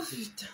putain.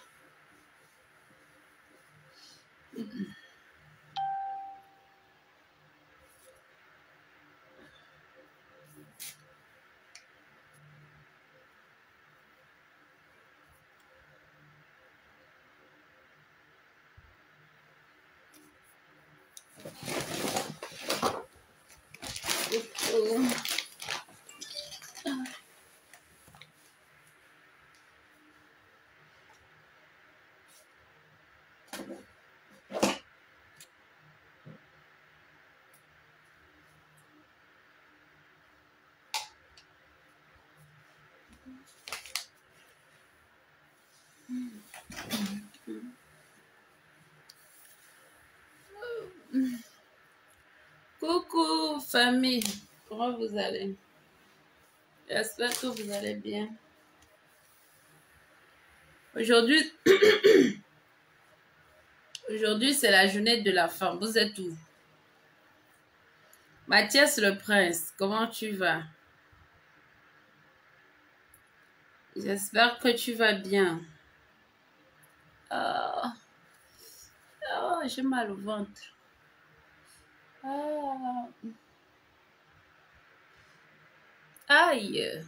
Coucou famille, comment vous allez? J'espère que vous allez bien. Aujourd'hui, c'est la journée de la femme. Vous êtes où? Mathias le prince, comment tu vas? J'espère que tu vas bien. J'ai mal au ventre. Aïe.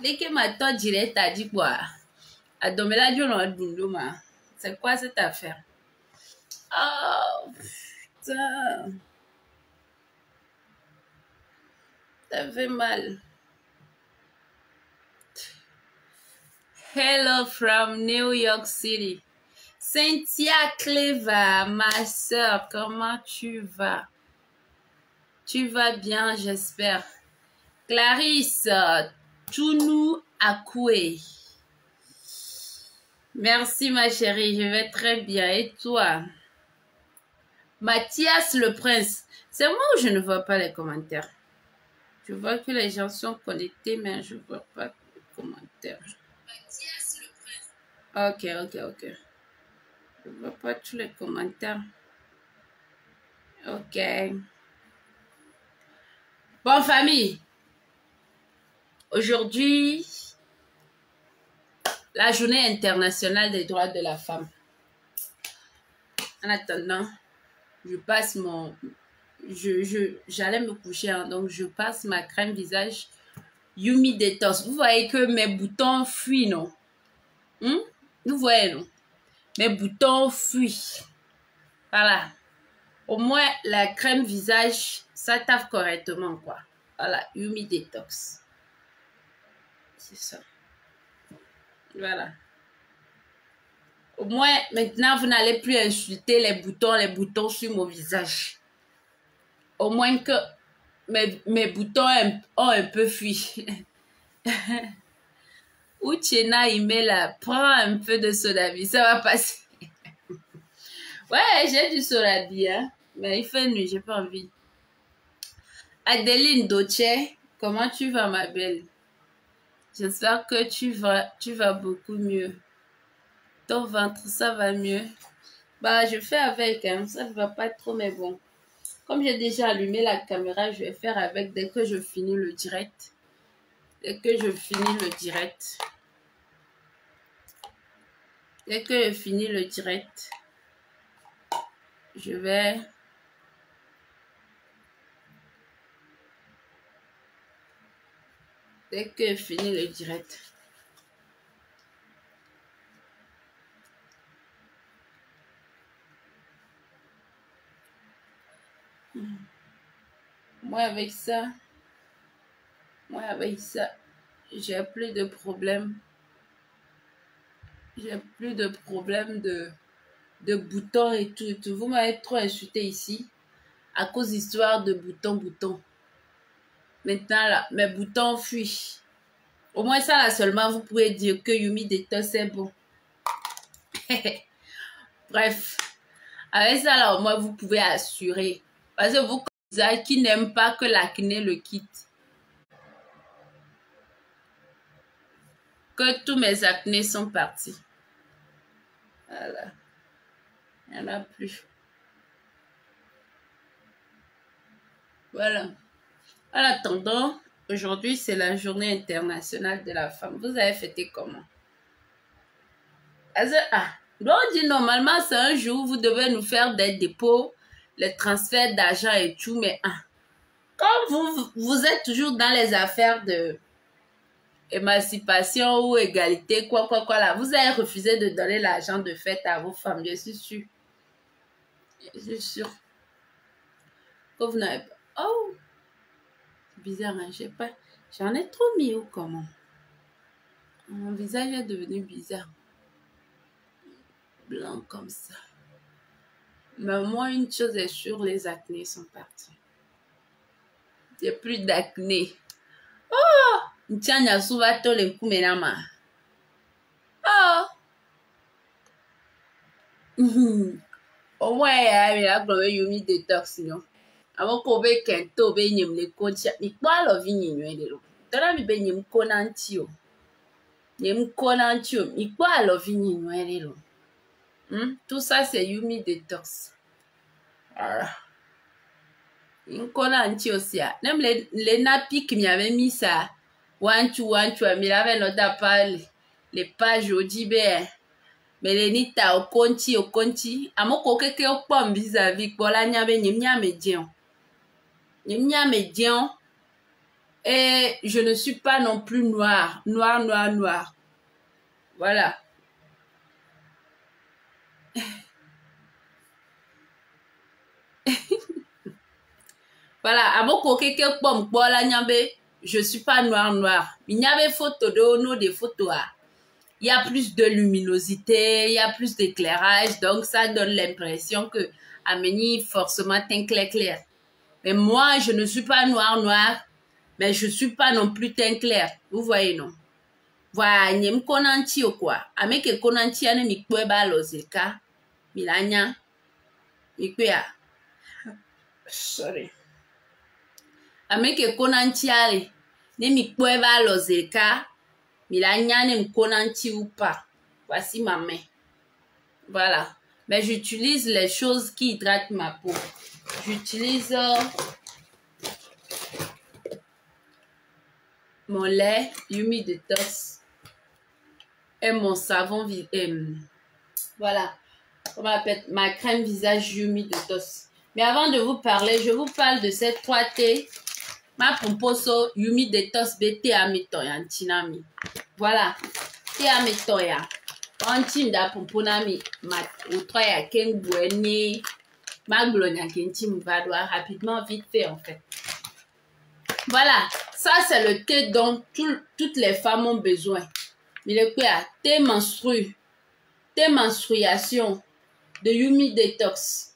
Dès que ma tante dirait, t'as dit quoi? C'est quoi cette affaire? Oh, putain. Ça fait mal. Hello from New York City. Cynthia Cleva, ma soeur, comment tu vas? Tu vas bien, j'espère. Clarisse, Tounou Akoué. Merci ma chérie, je vais très bien. Et toi? Mathias le prince. C'est moi ou je ne vois pas les commentaires? Je vois que les gens sont connectés, mais je ne vois pas les commentaires. Mathias le prince. Ok. Je ne vois pas tous les commentaires. Ok. Bon, famille. Aujourd'hui, la journée internationale des droits de la femme. En attendant, je passe mon... J'allais me coucher, hein, donc je passe ma crème visage Yumi Detox. Vous voyez que mes boutons fuient, non? Vous voyez, non? Mes boutons fuient. Voilà. Au moins, la crème visage, ça taffe correctement, quoi. Voilà, Yumi Detox. C'est ça. Voilà. Au moins, maintenant, vous n'allez plus insulter les boutons sur mon visage. Au moins que mes boutons ont un peu fui. Ou Tiena, il met là, prends un peu de soda-vie, ça va passer. Ouais, j'ai du soda-vie, hein, mais il fait nuit, j'ai pas envie. Adeline Doche, comment tu vas, ma belle? J'espère que tu vas beaucoup mieux. Ton ventre, ça va mieux? Bah, je fais avec, hein, ça ne va pas trop, mais bon. Comme j'ai déjà allumé la caméra, je vais faire avec dès que je finis le direct. Dès que je finis le direct. Dès que je finis le direct, je vais... Dès que je finis le direct. Moi, avec ça, j'ai plus de problème. J'ai plus de problème de boutons et tout. Vous m'avez trop insulté ici à cause d'histoire de boutons. Maintenant, là, mes boutons fuient. Au moins, ça, là, seulement, vous pouvez dire que Yumi Detox, c'est bon. Bref. Avec ça, là, au moins, vous pouvez assurer. Parce que vous, qui n'aiment pas que l'acné le quitte. Que tous mes acnés sont partis. Voilà. Il n'y en a plus. Voilà. En attendant, aujourd'hui, c'est la journée internationale de la femme. Vous avez fêté comment? Donc, on dit normalement, c'est un jour, vous devez nous faire des dépôts, les transferts d'argent et tout, mais quand vous êtes toujours dans les affaires de émancipation ou égalité, quoi, là, vous avez refusé de donner l'argent de fête à vos femmes, je suis sûre. Je suis sûre que vous n'avez pas. Oh, c'est bizarre, hein, je sais pas. J'en ai trop mis ou comment? Mon visage est devenu bizarre. Blanc comme ça. Mais moi, une chose est sûre, les acnés sont partis. Il n'y a plus d'acné. Oh! Tiens, il y a souvent tous les coups, mesdames. Oh! Au moins, il y a un Yumi détox, non? Avant qu'on ait kento, ben yem le koncha. Mi kwa lo vi nyinyo de lo. Tona mi ben yem konantio. Yem konantio. Mi kwa lo vi nyinyo de lo. Tout ça, c'est Yumi détox. Voilà. Yem konantio aussi. Même les nappies qui m'avaient mis ça. Wanchu, mais avait l'autre pas les pages au dibé. Mais les nita au conchi. Amoko keke au pom vis-à-vis. Pour la nyabe nyame dion. Et je ne suis pas non plus noire. Noire. Voilà. Voilà. Amoko keke pom pour la nyabe. Je suis pas noire. Il y avait photo de nous des photos. Il y a plus de luminosité, il y a plus d'éclairage. Donc, ça donne l'impression que Amélie, forcément, teint clair. Mais moi, je ne suis pas noire, mais je ne suis pas non plus teint clair. Vous voyez, non? Voilà, il y a un konanti ou quoi. Ameke konanti ane mi kwe ba lozeka. Milanya. Mi kwe ya. Sorry. Ameke konanti ale. Ne mi kwe ba lozeka. Milanya ne mi konanti ou pas. Voici ma main. Voilà. Mais j'utilise les choses qui hydratent ma peau. J'utilise mon lait Yumi Detox et mon savon. Voilà. On appelle ma crème visage Yumi Detox. Mais avant de vous parler, je vous parle de cette 3T. Ma pomposo Yumi Detox BT Amitoya Tinami. Voilà. T Amitoya. Antim da pomponami. Ma outroya ken bueni. Ma glonia kentim vadwa. Rapidement, vite fait en fait. Voilà. Ça, c'est le thé dont toutes les femmes ont besoin. Il est quoi? Thé menstrue. Thé menstruation. De Yumi Detox.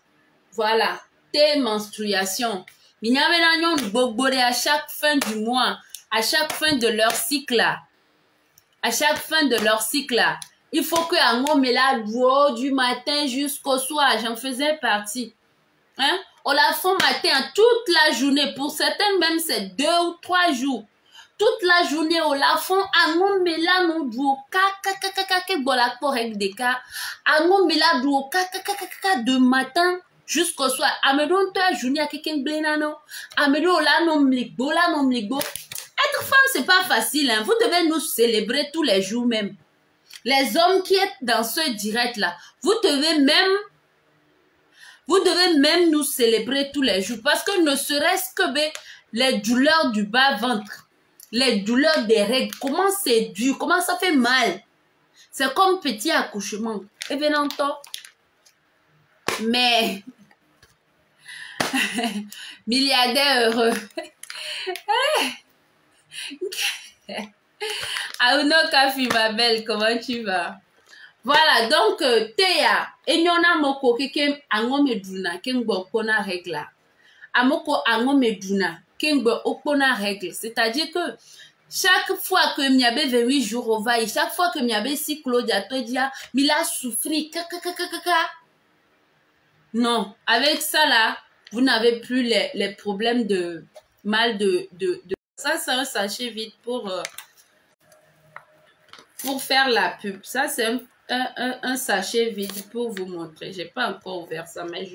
Voilà. Thé menstruation. Il y a un bogbore à chaque fin du mois. À chaque fin de leur cycle. À chaque fin de leur cycle. Il faut que un homme est là du matin jusqu'au soir. J'en faisais partie. Hein? On la fait matin toute la journée. Pour certaines même c'est 2 ou 3 jours. Toute la journée on la fait un homme est là non du de matin jusqu'au soir. Amedon toi journée à quelqu'un blenano. Amedon là non mligbo là non mligbo. Être femme c'est pas facile hein. Vous devez nous célébrer tous les jours même. Les hommes qui êtes dans ce direct là, vous devez même nous célébrer tous les jours. Parce que ne serait-ce que les douleurs du bas-ventre, les douleurs des règles, comment c'est dur, comment ça fait mal. C'est comme petit accouchement. Et bien entendu, mais milliardaire heureux. Aouno Kafi, ma belle, comment tu vas? Voilà, donc, Théa, et nous avons moko keke angome duna, kengbo kona règle. Amoko angome duna, kengbo okona règle. C'est-à-dire que chaque fois que m'yabe 28 jours au vaille, chaque fois que m'yabe si Claudia te dit, mila souffri, non, avec ça là, vous n'avez plus les problèmes de mal de. Ça, c'est un sachet vide pour faire la pub. Ça, c'est un sachet vide pour vous montrer. J'ai pas encore ouvert ça, mais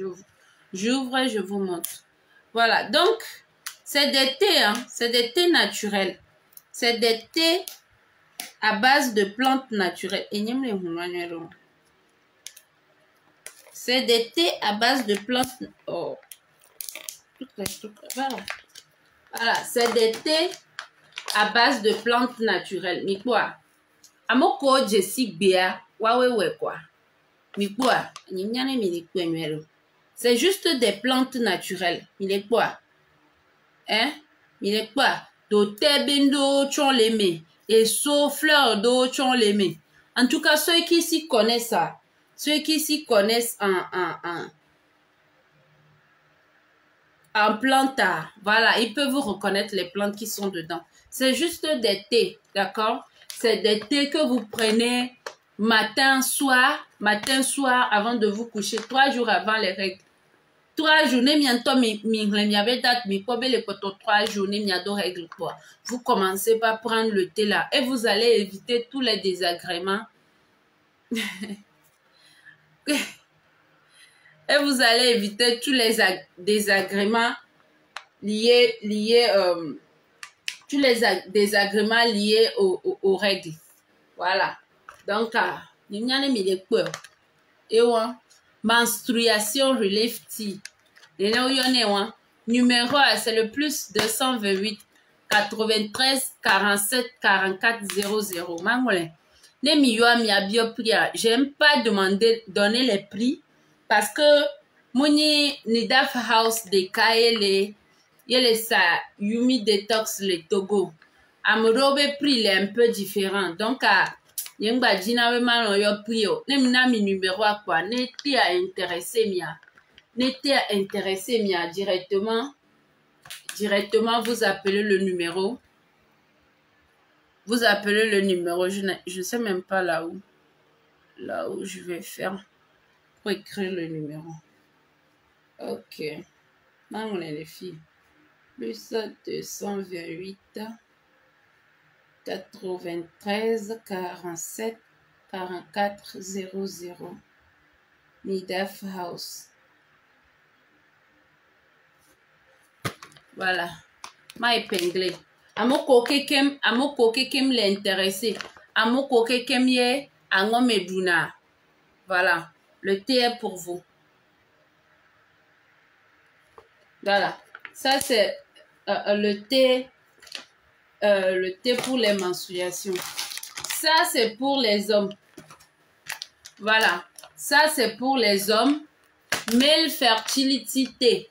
j'ouvre et je vous montre. Voilà, donc, c'est des thés, hein. C'est des thés naturels. C'est des thés à base de plantes naturelles. C'est des thés à base de plantes. Oh. Voilà. Voilà, c'est des thés à base de plantes naturelles. Mais quoi? Amoko Jessic Bea, wawewe quoi. Mais quoi? C'est juste des plantes naturelles. Il est quoi? Hein? Il est quoi? D'hôtel bendo chon les et sauf fleurs d'eau chon les. En tout cas, ceux qui s'y connaissent ça, ceux qui s'y connaissent en plantes, voilà, ils peuvent vous reconnaître les plantes qui sont dedans. C'est juste des thés, d'accord? C'est des thés que vous prenez matin, soir, avant de vous coucher, 3 jours avant les règles. 3 journées, avait date, mais pas les potos, 3 journées, il y a 2 règles, quoi. Vous commencez par prendre le thé là et vous allez éviter tous les désagréments. Et vous allez éviter tous les désagréments liés, tous les désagréments liés aux règles. Voilà. Donc, il y a des peurs. Et menstruation relief tea. Numéro, c'est le plus 228 93 47 44 00. J'aime pas donner les prix parce que Mouni Nidaf House de Kaele, il sa Yumi Detox le Togo. Amorobe prix il est un peu différent. Donc, Yengba Jina we man yo prix. Nemna mi numéro à quoi? N'était intéressé mia directement, vous appelez le numéro. Vous appelez le numéro. Je ne sais même pas là où je vais faire pour écrire le numéro. Ok. Là, on est les filles. Plus 228 93 47 44 00. Nidaf House. Voilà. Ma épinglé. Amoko kekem l'intéressé. Amoko kekem ye angomeduna. Voilà. Le thé est pour vous. Voilà. Ça, c'est le thé pour les menstruations. Ça, c'est pour les hommes. Voilà. Ça, c'est pour les hommes. Male fertility thé.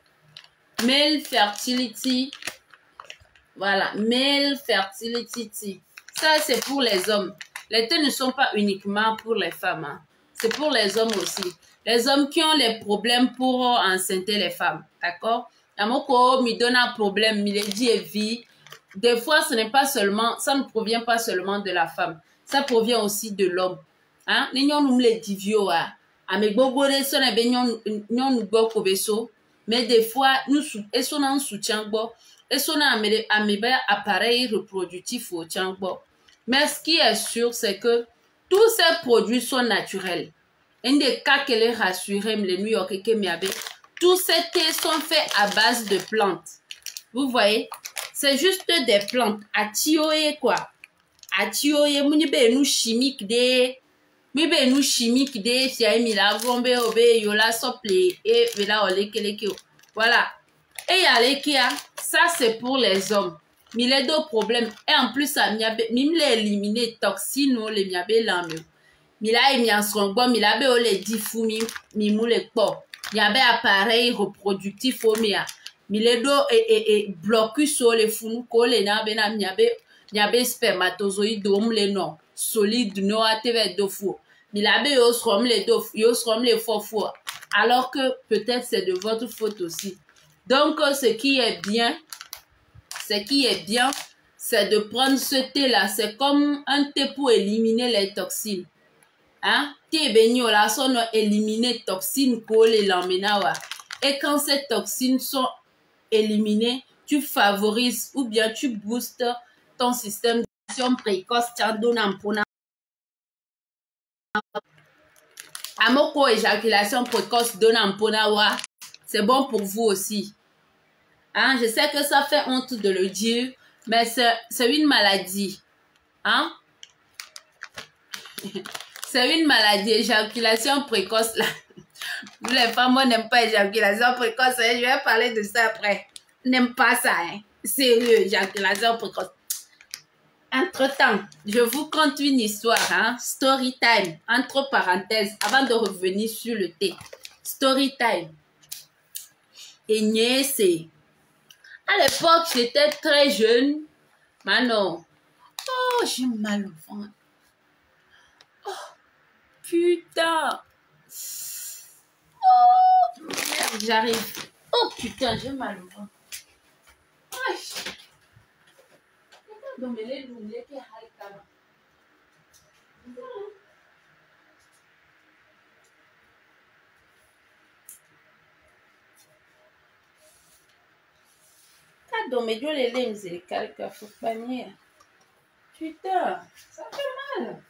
Male fertility. Voilà. Male fertility tea. Ça, c'est pour les hommes. Les thés ne sont pas uniquement pour les femmes. Hein. C'est pour les hommes aussi. Les hommes qui ont les problèmes pour enceinter les femmes. D'accord? Amoko me donne un problème, me dit et vie. Des fois, ça ne provient pas seulement de la femme. Ça provient aussi de l'homme. Hein? Mais des fois, nous sommes soutien. Et son appareil reproductif au tchangbo. Mais ce qui est sûr, c'est que tous ces produits sont naturels. Un des cas qu'elle est rassurée, tous ces thés sont faits à base de plantes. Vous voyez, c'est juste des plantes. Atioye quoi. Atioye, nous chimique des. Nous chimique des. Voilà. Et y a les kia, ça c'est pour les hommes. Mais les deux problèmes. Et en plus, ça m'a éliminé toxines ou les miabe l'âme. Mila et mia songbo, mila be o les diffou mi moule po. Miabe appareil reproductif o mia. Mile do et blocus sur les fous ko les na be na miabe spermatozoïde o mle non. Solide no ateve do fou. Mila be yo srom les faux fou. Alors que peut-être c'est de votre faute aussi. Donc, ce qui est bien, c'est de prendre ce thé-là. C'est comme un thé pour éliminer les toxines. Hein? Thé bénio là, sont éliminer toxines pour les lamina. Et quand ces toxines sont éliminées, tu favorises ou bien tu boostes ton système d'action précoce. Amoko éjaculation précoce donamponawa. C'est bon pour vous aussi. Hein? Je sais que ça fait honte de le dire, mais c'est une maladie. Hein? C'est une maladie, éjaculation précoce là. Nous les femmes, on n'aime pas éjaculation précoce. Hein? Je vais parler de ça après. N'aime pas ça, hein? Sérieux, éjaculation précoce. Entre-temps, je vous conte une histoire, hein? Story time, entre parenthèses, avant de revenir sur le thé. Story time. Et c'est. À l'époque, j'étais très jeune. Maintenant, oh, j'ai mal au ventre. Oh, putain. Oh, merde, j'arrive. Oh, putain, j'ai mal au ventre. Putain, ça fait mal.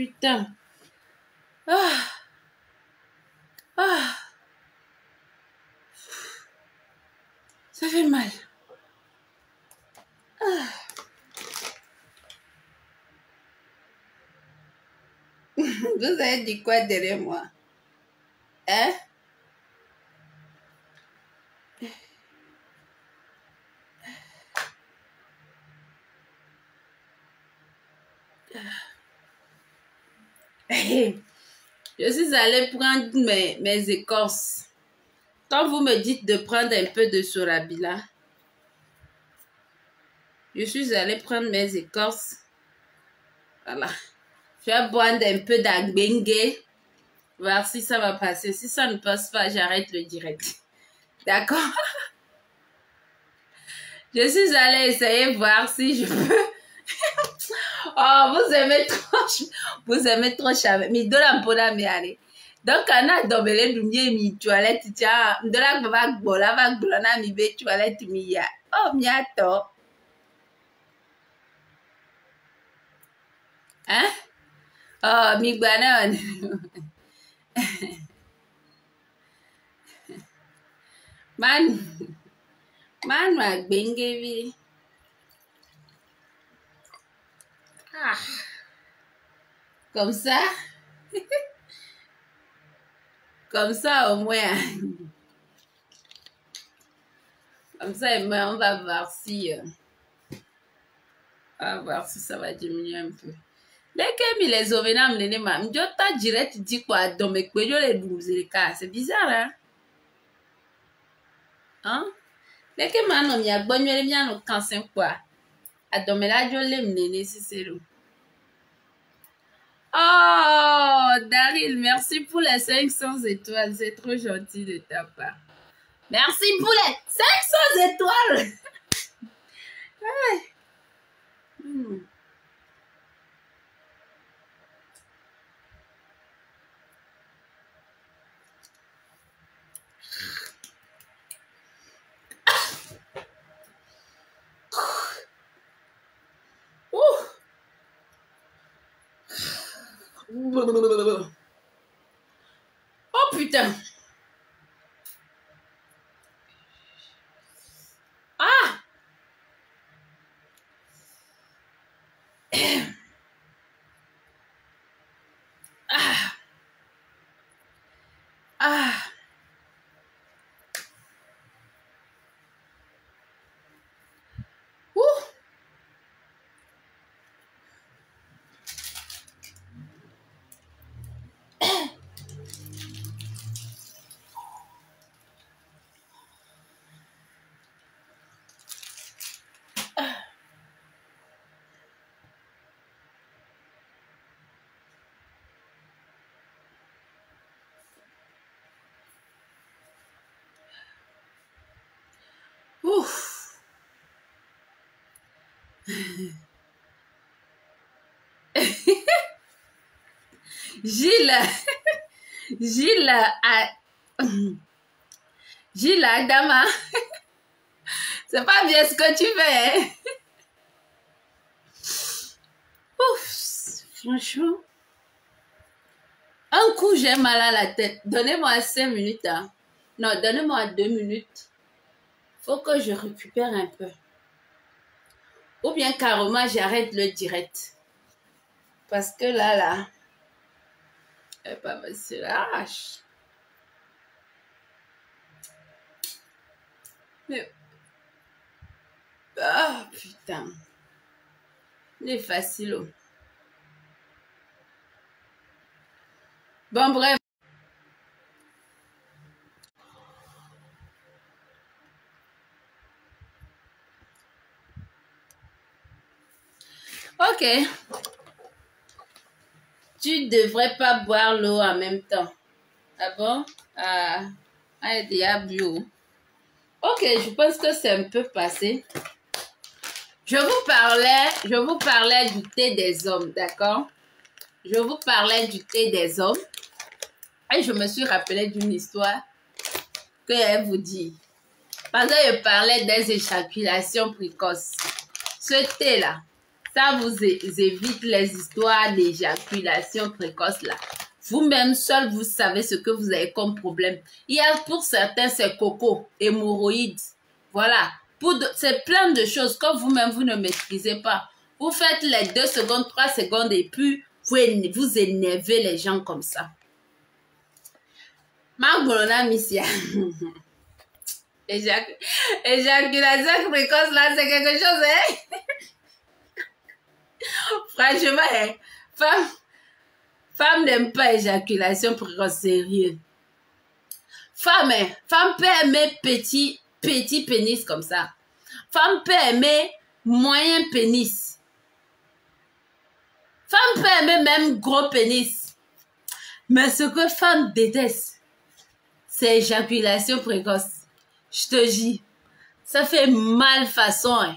putain. Ah. Ah. Ça fait mal. Ah. Vous avez dit quoi derrière moi? Hein? Je suis allée prendre mes écorces. Quand vous me dites de prendre un peu de sorabila, je suis allée prendre mes écorces. Voilà. Je vais boire un peu d'agbengue. Voir si ça va passer. Si ça ne passe pas, j'arrête le direct. D'accord? Je suis allée essayer voir si je peux. Oh, vous aimez trop Chave. Mais de la bonne allez. Donc, on a dommé mi toilette, tiens, de la va glona mi be toilette mi ya. Oh, miato. Hein? Oh, mi gbanon. Man, ma bengevi. Ah. Comme ça. Comme ça, au moins. Comme ça, on va voir si... on va voir si ça va diminuer un peu. Les ovenam nene ma. M'jota direct dit quoi? Dans mes kwejo les 12 les cas. C'est bizarre, hein? Hein? Les que man mi a bonne le bien au cancer quoi. A domela jo le mnene si c'est le. Oh, Daryl, merci pour les 500 étoiles. C'est trop gentil de ta part. Merci pour les 500 étoiles. Hey. Oh putain. Ah. Ah. Ah. Ouh. Ouf. Gilles Adama. C'est pas bien ce que tu fais. Hein? Ouf, franchement. Un coup, j'ai mal à la tête. Donnez-moi 5 minutes. Hein. Non, donnez-moi 2 minutes. Faut que je récupère un peu. Ou bien carrément, j'arrête le direct. Parce que là, elle pas me se lâche. Mais... ah, putain. C'est facile. Bon, bref. Ok. Tu devrais pas boire l'eau en même temps. Ah bon? Ah, diable. Ok, je pense que c'est un peu passé. Je vous parlais du thé des hommes, d'accord? Je vous parlais du thé des hommes. Et je me suis rappelé d'une histoire que elle vous dit. Parce que je parlais des éjaculations précoces. Ce thé-là, Ça vous évite les histoires d'éjaculation précoce là. Vous-même seul, vous savez ce que vous avez comme problème. Il y a pour certains, c'est coco, hémorroïdes. Voilà. C'est plein de choses que vous-même, vous ne maîtrisez pas. Vous faites les 2 secondes, 3 secondes et puis vous énervez les gens comme ça. Ma missia. Éjaculation précoce là, c'est quelque chose, hein? Franchement, hein? Femme n'aime pas éjaculation précoce, sérieux. Femme peut aimer petit pénis comme ça. Femme peut aimer moyen pénis. Femme peut aimer même gros pénis. Mais ce que femme déteste, c'est éjaculation précoce. Je te dis, ça fait mal façon. Hein.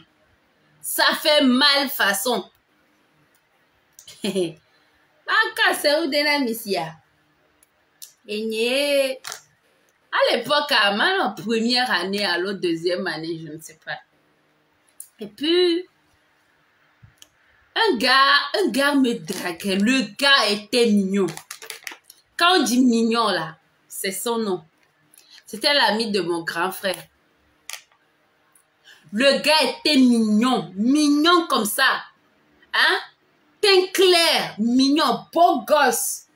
Ça fait mal façon. Aka c'est où de la missia. Et à l'époque, à ma première année, à l'autre deuxième année, je ne sais pas. Et puis, un gars me draguait. Le gars était mignon. Quand on dit mignon, là, c'est son nom. C'était l'ami de mon grand frère. Le gars était mignon. Mignon comme ça. Hein? Teint clair, mignon, beau gosse.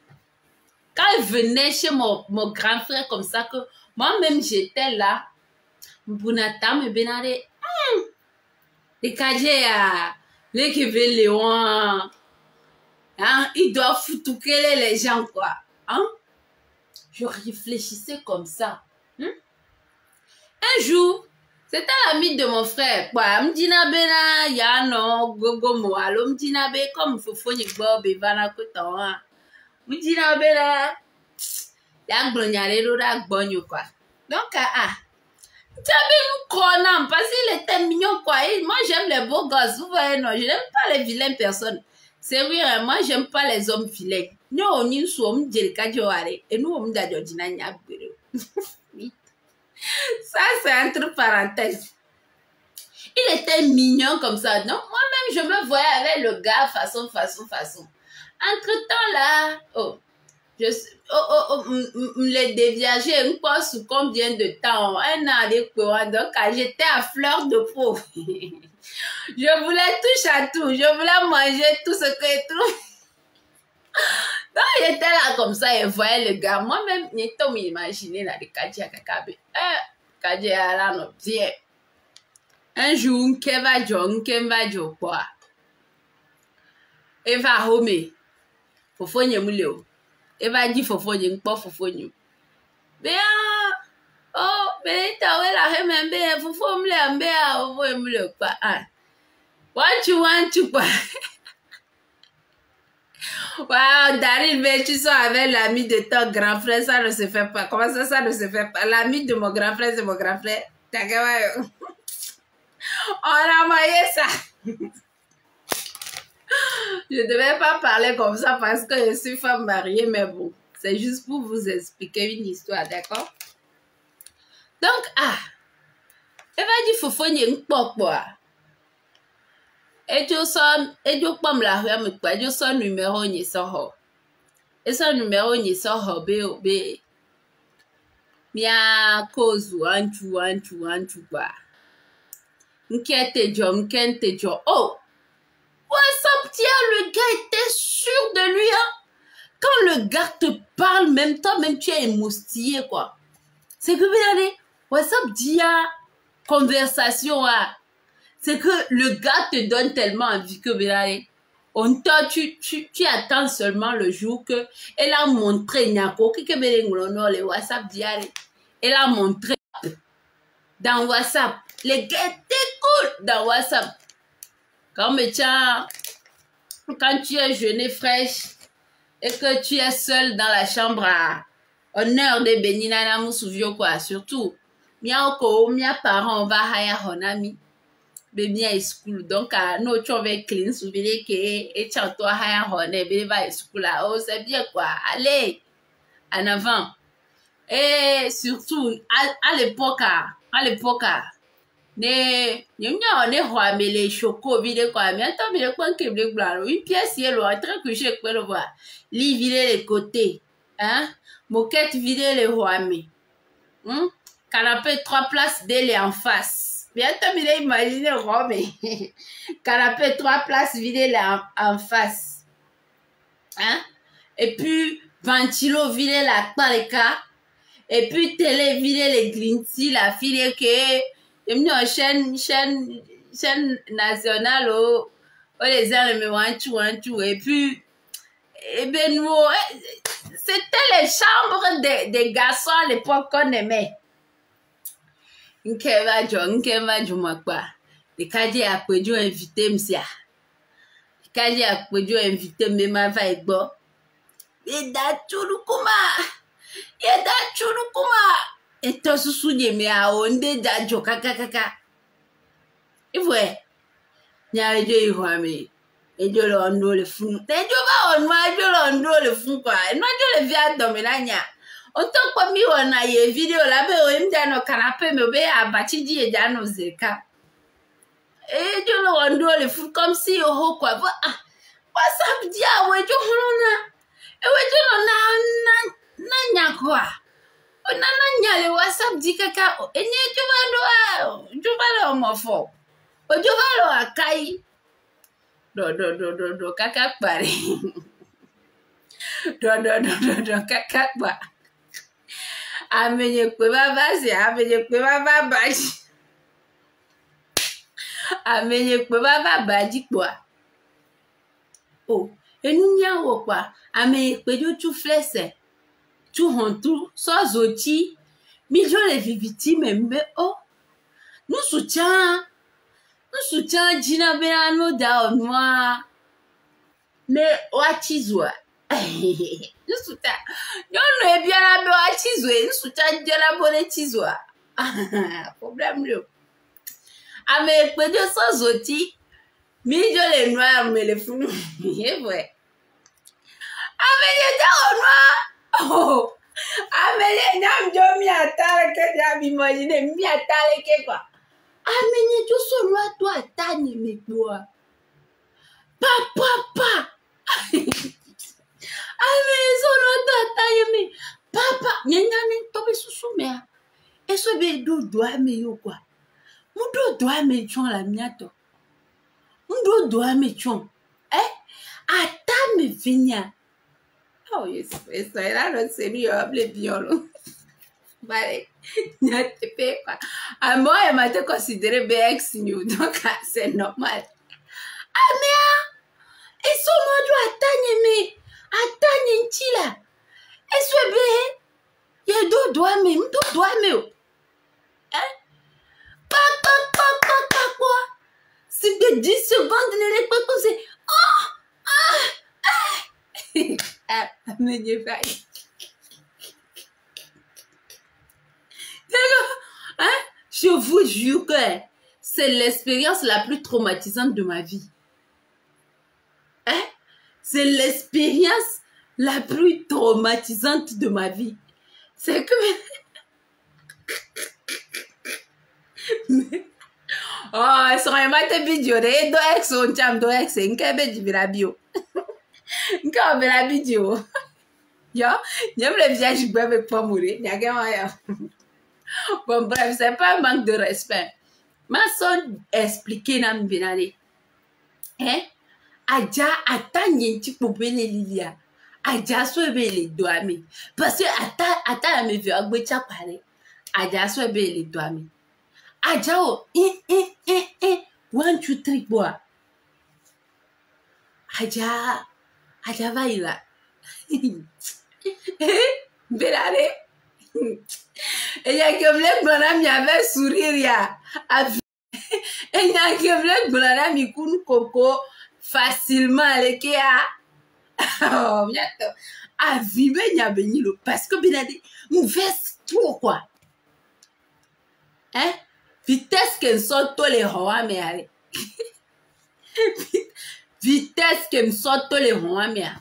Quand il venait chez mon grand frère comme ça, que moi-même j'étais là, Mbunata me benare, les Kajea, les Kébé Léon, hein, il doit foutre les gens, quoi. Hein? Je réfléchissais comme ça. Hein? Un jour, c'était l'ami de mon frère. Quoi, m'dina bena, ya no, gogo moalo, m'dina be, comme fofo ni bob, et vana kotan. M'dina bena, ya glonyale l'ora gbonyo, quoi. Donc, j'avais une corne, parce qu'il était mignon, quoi. Et moi, j'aime les beaux gosses, vous voyez, non, je n'aime pas les vilaines personnes. C'est vrai, hein, moi, j'aime pas les hommes vilains. Nous, on y sommes, et nous, on a ça, c'est entre parenthèses. Il était mignon comme ça. Donc, moi-même, je me voyais avec le gars façon. Entre-temps, là, les déviager, une fois sous combien de temps? Un an avec quoi? Donc, j'étais à fleur de peau. Je voulais toucher à tout. Je voulais manger tout ce que je trouve. Donc, il était là comme ça et voyait le gars. Moi-même, je m'imaginais là, de Kadja Kakabe. Kadja là, non, bien. Un jour, Nkemba Jo, quoi. Et va home. Fofo nyemuleo. Et va dire Fofo nyempo Fofo nyem. Béa. Oh, béa, t'as la remembe. Fofo mle, béa, Fofo mle, quoi. What you want to, quoi. Wow, Daryl, mais tu sors avec l'ami de ton grand frère, ça ne se fait pas. Comment ça ne se fait pas? L'ami de mon grand frère, c'est mon grand frère. On a envoyé ça. Je ne devais pas parler comme ça parce que je suis femme mariée, mais bon, c'est juste pour vous expliquer une histoire, d'accord? Donc, elle va dire Fofo n'y pas quoi. Et je sors comme la rue, mais quoi, je sors numéro n'y sort. Et son numéro n'y sort, bé. Mia cause one, quoi. M'kente jo. Oh! WhatsApp, tiens, le gars était sûr de lui, hein. Quand le gars te parle, même toi-même, tu es émoustillé, quoi. C'est que, regardez, WhatsApp dit, conversation, c'est que le gars te donne tellement envie que, regardez, tu attends seulement le jour que, elle a montré, le WhatsApp dit, elle a montré dans WhatsApp. Les gars étaient cool dans WhatsApp. Quand tu es jeune et fraîche et que tu es seule dans la chambre à honneur de Benina Moussouvio, quoi, surtout, mia parents, on va haya honami, bébé school, donc, nous, tu vas clean, souvenir que, et tu as toi haya honné, bébé va school, oh, c'est bien, quoi, allez, en avant. Et surtout, à l'époque, ne hwame le choco vide quoi. Mais attends, mais quoi que le blanc, une pièce est loin, très que je peux le voir. Lit vide les côtés, hein? Moquette vide les hwame. Canapé 3 places d'elle en face. Mais attends, mais imaginez Rome. Canapé 3 places vide en face. Hein? Et puis, ventilo vide la dans les cas. Et puis, télé vide les glinty, la fille que, chaîne nationale, les gens me tout. Et puis, ben, nous, c'était les chambres des garçons à l'époque qu'on aimait. Nkeva jo makwa. Le kaji a pédio invité m'sia. Le kaji a pédio invité m'ema va egbo. Yeda chulu kuma. Eto susu nyeme a onde da jo kaka. Iwe. Nya jo ihwame. Ejo lo ndo le fun. Ejo ba on ma jo lo ndo le fun kwa. No jo le via dominanya. On t'a pas mis on a une vidéo là mais on me dit no canapé mais be abachi di e no zeka. Et je le ndo le fun comme si oh quoi. WhatsApp dia we jo holona. E we jo na nya kwa. Na nya le WhatsApp di kaka enye jo ba lo mo fo. O jo ba lo akai. Do kaka pare. Do kaka pa. Amenye kwe baba si, amenye kwe baba baji. Amenye kwe baba baji kwa. Oh, enu nya wo kwa. Amenye kwe jo tu flesse. Tu hontu, so zoti. Mi jo le viviti membe. Oh, nous soutient Gina Benano da onwa. Ne wachizwa. Nsuta nyono ebiara be wachizwe nsuta njela bone chizwa problem lo ame pejo so zoti mi jo le noa mele funu yewe ame je ja onwa ame je nyam jo mi atale ke ja bi imagine mi atale ke kwa ame je jo so noa to atani me kwa pa Ame solo tata yemi papa nyanyane tobe susumea eso be do ame yo kwa mudo ame chon la miato mudo ame chon ata me vinya oh yes eso era no serio hable bien vale nyate pe kwa amo e mate considérer bex new donc c'est normal amea eso no do atanye me atanye nchila eswebe ye do doame pa si de 10 secondes ne le pas poser mais je vais je vous jure que c'est l'expérience la plus traumatisante de ma vie. C'est l'expérience la plus traumatisante de ma vie. C'est que... oh, ça m'a été vidéo. Et deux ex, on tient deux ex. Et qu'est-ce que la bio? Qu'est-ce que la vidéo? Yo, j'aime le visage du bébé pour mourir. Il y a quelqu'un. Bon, bref, c'est pas un manque de respect. Ma soeur expliqué dans le hein? Aja atanye nti popele lilia aja so ebe le doami parce que ata me vi agbecha pare aja so ebe le doami aja o 1 2 3 boa aja va ila belare ella que me blana mi avait sourire ya ella que me blana mi kun koko facilement les kia oh bientôt à vivre nya benilo parce que benade nous veste trop quoi hein vitesse que sont tous les rois mais allez vitesse que sont tous les rois mais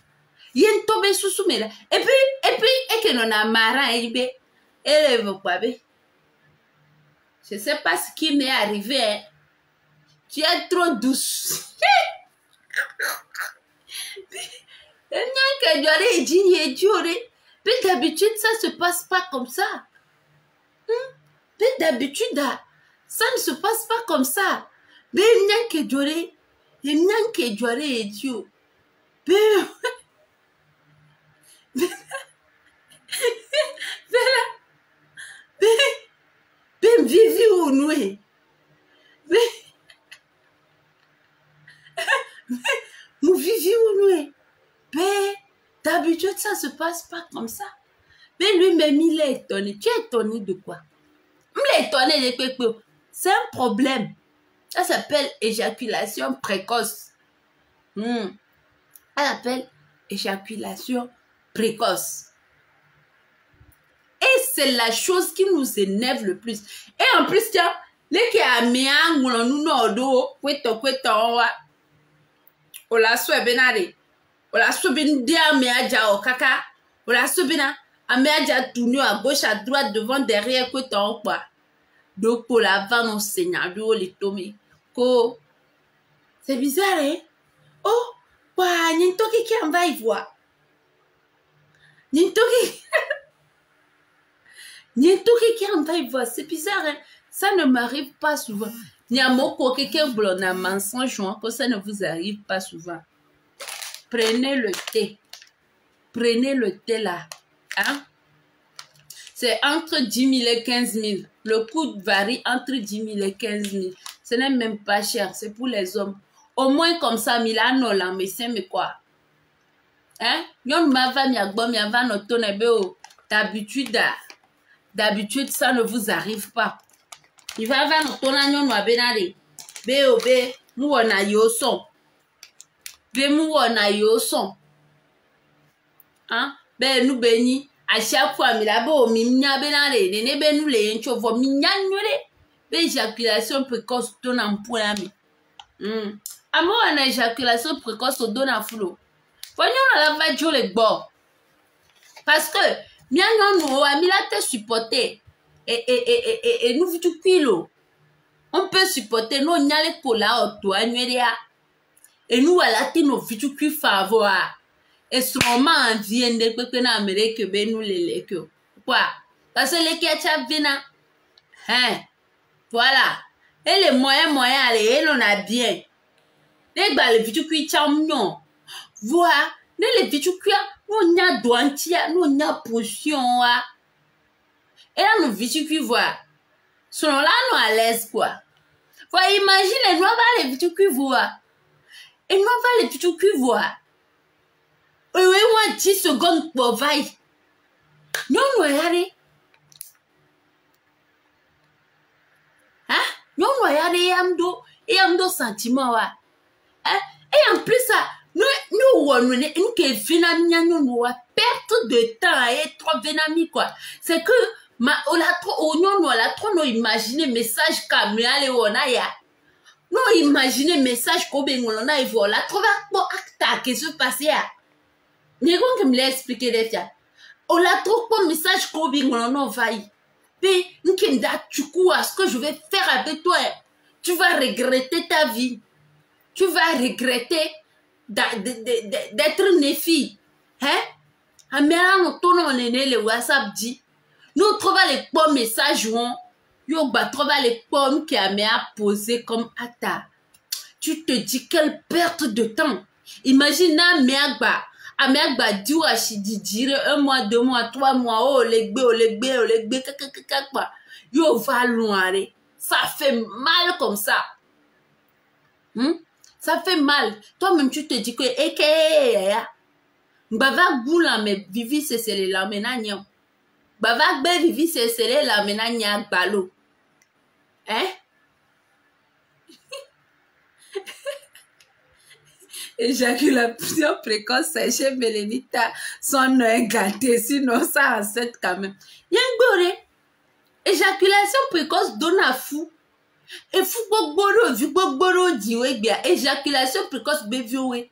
yen tobe susu mela et puis et que non a mara ibe élève quoi be Je ne sais pas ce qui m'est arrivé. Hein. Tu es trop douce. Mais d'habitude, ça ne se passe pas comme ça. Mais d'habitude, ça ne se passe pas comme ça. Mais vivi ou nous nous vivi ou nous mais d'habitude ça se passe pas comme ça mais lui-même il est étonné. Tu es étonné de quoi? Il est étonné de quoi? C'est un problème, ça s'appelle éjaculation précoce. Elle appelle éjaculation précoce. Et c'est la chose qui nous énerve le plus. Et en plus, tiens, les qui a mis un moulin nous n'odo, kweto, on la soit benare, on la soit ben dia meaja au kaka, on la soit bena, a meaja tourné à gauche, à droite, devant, derrière, kweto, quoi. Donc, pour la vente, on seigneur, les tombés. Ko, c'est bizarre, hein? Oh, quoi, n'importe qui en va y voir. C'est bizarre, hein? Ça ne m'arrive pas souvent. Nyamoko, quelqu'un blonde à mensonge, que ça ne vous arrive pas souvent. Prenez le thé. Prenez le thé là. Hein? C'est entre 10 000 et 15 000. Le coût varie entre 10 000 et 15 000. Ce n'est même pas cher. C'est pour les hommes. Au moins comme ça, Milano, là, mais c'est mais quoi? Hein? D'habitude, ça ne vous arrive pas. Il va avoir notre tonagnon à benare. B.O.B. Mouana yoson. B. Mouana yoson. Hein? Ben nous béni. À chaque fois, mais là-bas, mimia benare. Nene ben nous les enchovo. Mignan nule. L'éjaculation précoce donne un point à mi. Amo une éjaculation précoce au donne un flot. Voyons la va jouer les bords. Parce que, bien non, ami la te supporter. Et nous vous kilo. On peut supporter nos nyale kola otoa nweria. Et nous voilà nos vitu qui favor. Et sûrement en vient de pepe na Amérique ben nous les lekyo. Quoi? Parce que les ketchup vina. Hein? Voilà. Et les moyens allez, on a bien. Les balles vitu qui champion. Voilà. Les vitu qui nous nya douantia, nous nya potion. Et là, nous vitu qui voient. Selon là, nous à l'aise, quoi. Faut imaginer, nous avons les vitu qui voient. Et nous avons les vitu qui voient. Oui, moi, 10 secondes pour vaille. Nous, regardez. Hein? Nous, regardez, yamdo sentiment, ouais. Hein? Et en plus, ça, nous, qui finalement, nous, perte de temps, et trop vénami, quoi. C'est que, on a trop imaginer message comme non imaginer message comme on a voilà trop acte qui se passe là mais quand me l'expliquer déjà on a trop message comme on a vaille puis n'kenda tu quoi ce que je vais faire avec toi tu vas regretter ta vie tu vas regretter d'être une fille hein à maintenant on le WhatsApp dit nous trouvons les bons messages, nous trouvons les pommes qui a posé comme atta. Tu te dis quelle perte de temps. Imagine Amerba dit à Chidi dire 1 mois, 2 mois, 3 mois, oh les gbé, yo va loin. Ça fait mal comme ça. Ça fait mal. Toi-même tu te dis que Mbava goula mais vivi c'est la menagnon. Bavak be vivi c'est la menagna balo. Hein? Éjaculation précoce, c'est chez Mélénita, son gâté, sinon ça recette quand même. Yangore, éjaculation précoce donne à fou. Et fou bogboro, vu bogboro diwe bien, éjaculation précoce béviowe.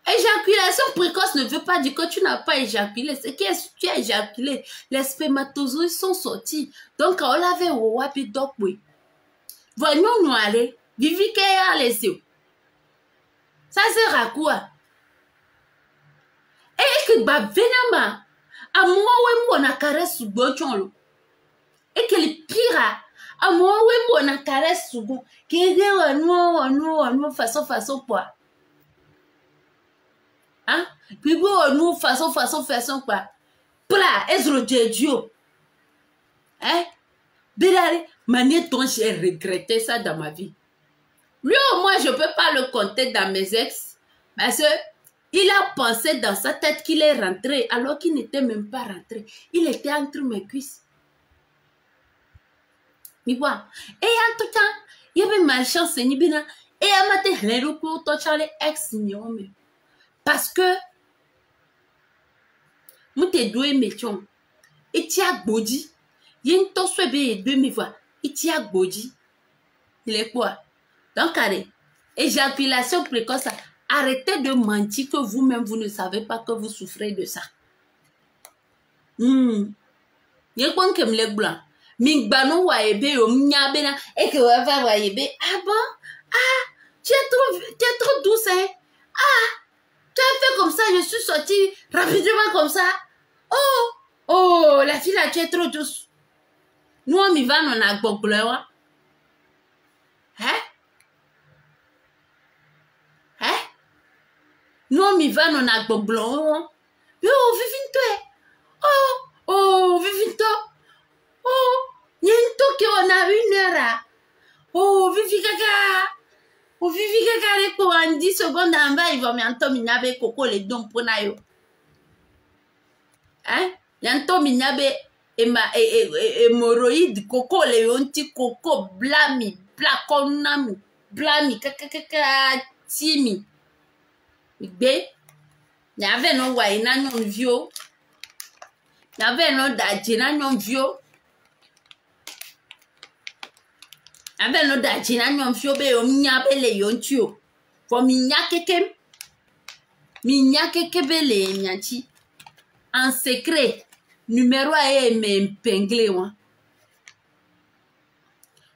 Éjaculation précoce ne veut pas dire que tu n'as pas éjaculé. C'est que tu as éjaculé. Les spermatozoïdes sont sortis. Donc, on l'avait au wapi dok oui. Voyons nous aller. Vivi que ya laissé. Ça sert à quoi? Et que ba venama. A moi ouais moi na caresse sous bochon. Et que le pire a moi ouais moi na caresse sous go. Qui est nous façon quoi. Hein? Puis bon, nous, façon, quoi. Pla, est-ce Dieu? Hein? Bédari, magnéton, j'ai regretté ça dans ma vie. Lui, au moins, je ne peux pas le compter dans mes ex. Parce que il a pensé dans sa tête qu'il est rentré, alors qu'il n'était même pas rentré. Il était entre mes cuisses. Mais bon. Et en tout temps, il y avait malchance, et il a maté les recours, toi, ex, parce que moi t'es doué méchant et tu as body yen to swebe deux mi voix et tu as body il est quoi donc allez éjaculation précoce arrêtez de mentir que vous-même vous ne savez pas que vous souffrez de ça yen quoi que me les blanc mi gbano wa ebe o mnyabe na et que va wa ebe ah bon ah tu es trop douce hein ah tu as fait comme ça, je suis sortie rapidement comme ça. Oh, la fille là, tu es trop douce. Nous, on y va, on a beaucoup de hein? Hein? Nous, on y va, on a beaucoup de yo, vivine-toi. Oh, vivine-toi. Oh, il y a une toque qu'on a 1 heure. Oh, vivi-gaga. Au vivi que pour en 10 secondes en bas, il va m'entendre minabe coco les dons pour nayo. Hein? Y'entend minabe et moroïde coco les onti coco blami blaconami blami kaka timi. Bé, y avait non ouais non vieux. Y avait non d'adjina non vieux. Avec nos dajina nyom fiobe o mnyabe le yontio. For minyake bele nyachi. En secret, numéro a m'épingler moi.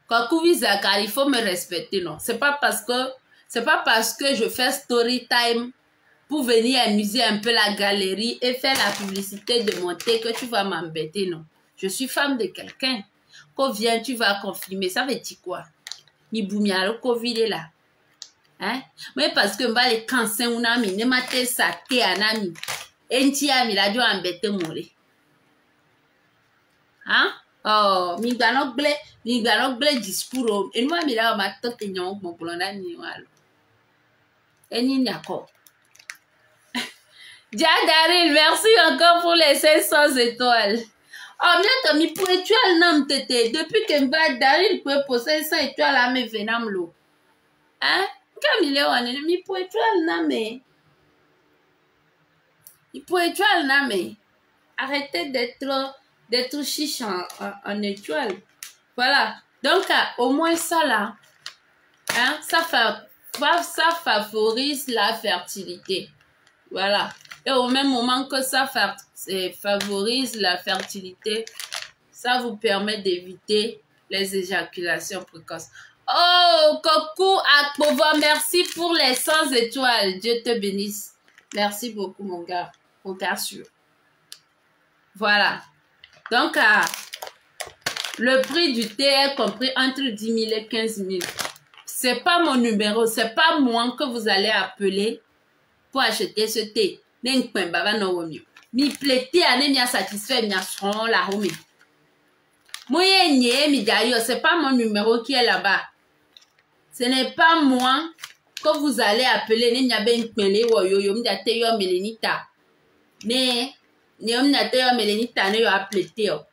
Quand Zakar, il faut me respecter non. C'est pas parce que je fais story time pour venir amuser un peu la galerie et faire la publicité de mon thé que tu vas m'embêter non. Je suis femme de quelqu'un. Quand vient, tu vas confirmer. Ça veut dire quoi? Ni boumia le Covid est là. Hein? Mais parce que m'a les cancers on a mis, ne m'a té sa té anami. Enti a mis la jo embêter mourir. Hein? Oh, mi gano ble discours. Et moi mi la ma tante nyon mon blonda ni walo. Eni nyako. Dia Daryl, merci encore pour les 500 étoiles. Oh, bien, mi poétual nam tete. Depuis que m'a Daryl peut poser 500 étoiles à mes venam lo. Hein? Comme il est en mi poétual namé. Mi poétual namé. Arrêtez d'être chiche en étoile. Voilà. Donc, au moins ça là. Hein? Ça favorise la fertilité. Voilà. Et au même moment que ça favorise la fertilité, ça vous permet d'éviter les éjaculations précoces. Oh, coucou Akpova, merci pour les 100 étoiles. Dieu te bénisse. Merci beaucoup, mon gars. Mon gars sûr. Voilà. Donc, le prix du thé est compris entre 10 000 et 15 000. C'est pas mon numéro, c'est pas moi que vous allez appeler pour acheter ce thé. Mi plaît à ne satisfait mi son la home. Moi mi d'ailleurs, c'est pas mon numéro qui est là-bas. Ce n'est pas moi que vous allez appeler ne mi ben pele wo yo mi date yo melenita. Mais ne mi date yo melenita ne yo appelé yo.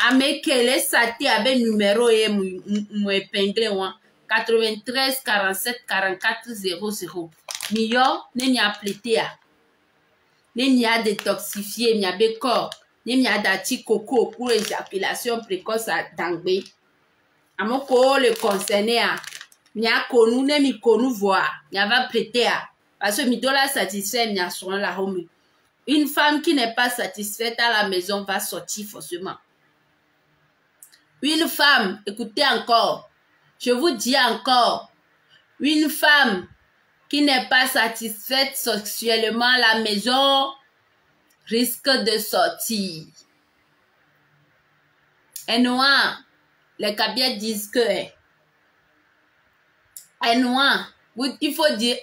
Ame kele sati abe numéro e mo épinglé wa 93 47 44 00. Mi yo ne mi appelé ya. Ne mi a détoxifié, mi a bécor, ne mi a dati coco pour éjaculation précoce à Dangbe. Amoko le concerné a, mi a connu, ne mi connu voir, mi a va prêter a, Parce que midola satisfait, il y a souvent la home. Une femme qui n'est pas satisfaite à la maison va sortir forcément. Une femme, écoutez encore, je vous dis encore, une femme qui n'est pas satisfaite sexuellement à la maison risque de sortir. Et noir, les Kabyles disent que et noir, il faut dire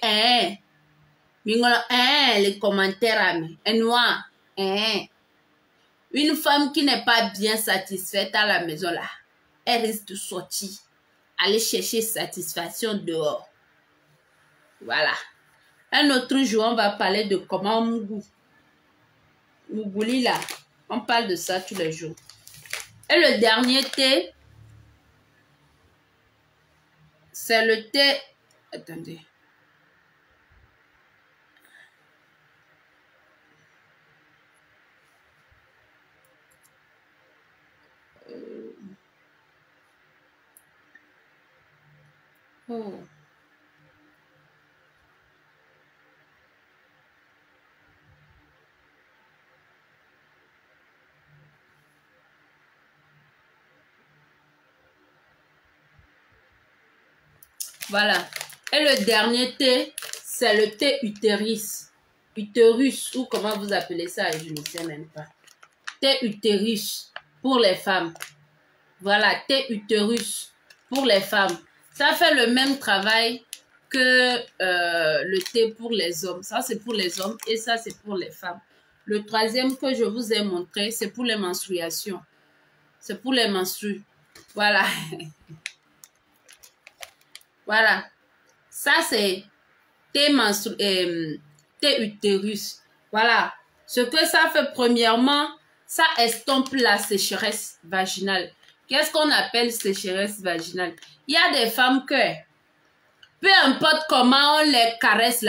les commentaires et noir, une femme qui n'est pas bien satisfaite à la maison là, elle risque de sortir, aller chercher satisfaction dehors. Voilà. Un autre jour, on va parler de comment Mougouli là, on parle de ça tous les jours. Et le dernier thé, c'est le thé. Attendez. Oh. Voilà. Et le dernier thé, c'est le thé utérus. Utérus, ou comment vous appelez ça, je ne sais même pas. Thé utérus pour les femmes. Voilà, thé utérus pour les femmes. Ça fait le même travail que le thé pour les hommes. Ça, c'est pour les hommes et ça, c'est pour les femmes. Le troisième que je vous ai montré, c'est pour les menstruations. C'est pour les menstrues. Voilà. Voilà. Ça, c'est thé utérus. Voilà. Ce que ça fait, premièrement, ça estompe la sécheresse vaginale. Qu'est-ce qu'on appelle sécheresse vaginale? Il y a des femmes que, peu importe comment on les caresse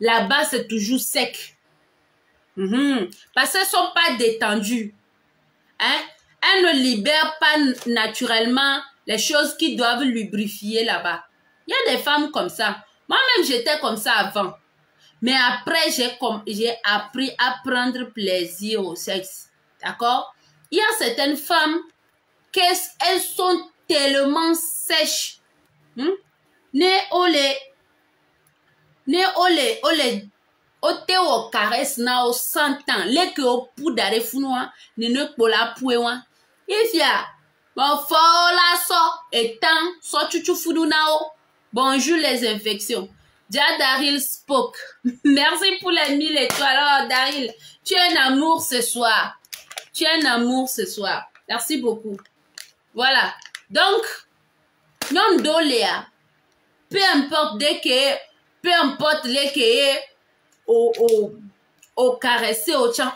là-bas, c'est toujours sec. Parce qu'elles ne sont pas détendues. Hein? Elles ne libèrent pas naturellement les choses qui doivent lubrifier là-bas. Il y a des femmes comme ça. Moi-même, j'étais comme ça avant. Mais après, j'ai appris à prendre plaisir au sexe. D'accord? Il y a certaines femmes qu'elles sont tellement sèches. Ote o caresse na o santan leke o poudare funwa ne pola puewa ifia bon fola so etan so chuchu fudu na o. Bonjour les infections. Dia Daryl spoke. Merci pour les 1000 étoiles. Alors Daryl, tu es un amour ce soir. Tu es un amour ce soir. Merci beaucoup. Voilà. Donc non doléa. Peu importe les que au caresser au champ,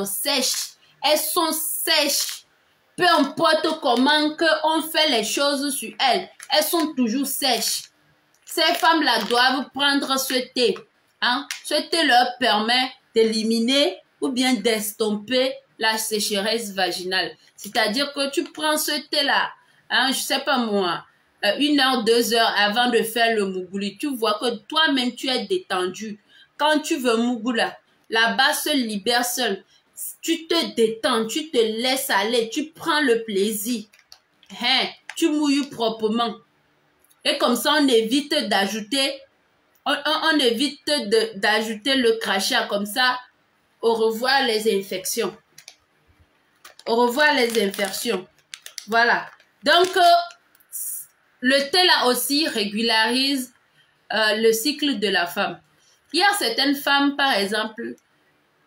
sèche. Elles sont sèches. Peu importe comment on fait les choses sur elles, elles sont toujours sèches. Ces femmes-là doivent prendre ce thé. Hein? Ce thé leur permet d'éliminer ou bien d'estomper la sécheresse vaginale. C'est-à-dire que tu prends ce thé-là, hein, je sais pas moi, 1 heure, 2 heures avant de faire le mougouli, tu vois que toi-même tu es détendu. Quand tu veux mougoula, là-bas se libère seul. Tu te détends, tu te laisses aller, tu prends le plaisir. Hein, tu mouilles proprement. Et comme ça, on évite d'ajouter, on évite d'ajouter le crachat. Comme ça, au revoir les infections. Au revoir les infections. Voilà. Donc, le thé là aussi régularise le cycle de la femme. Il y a certaines femmes, par exemple,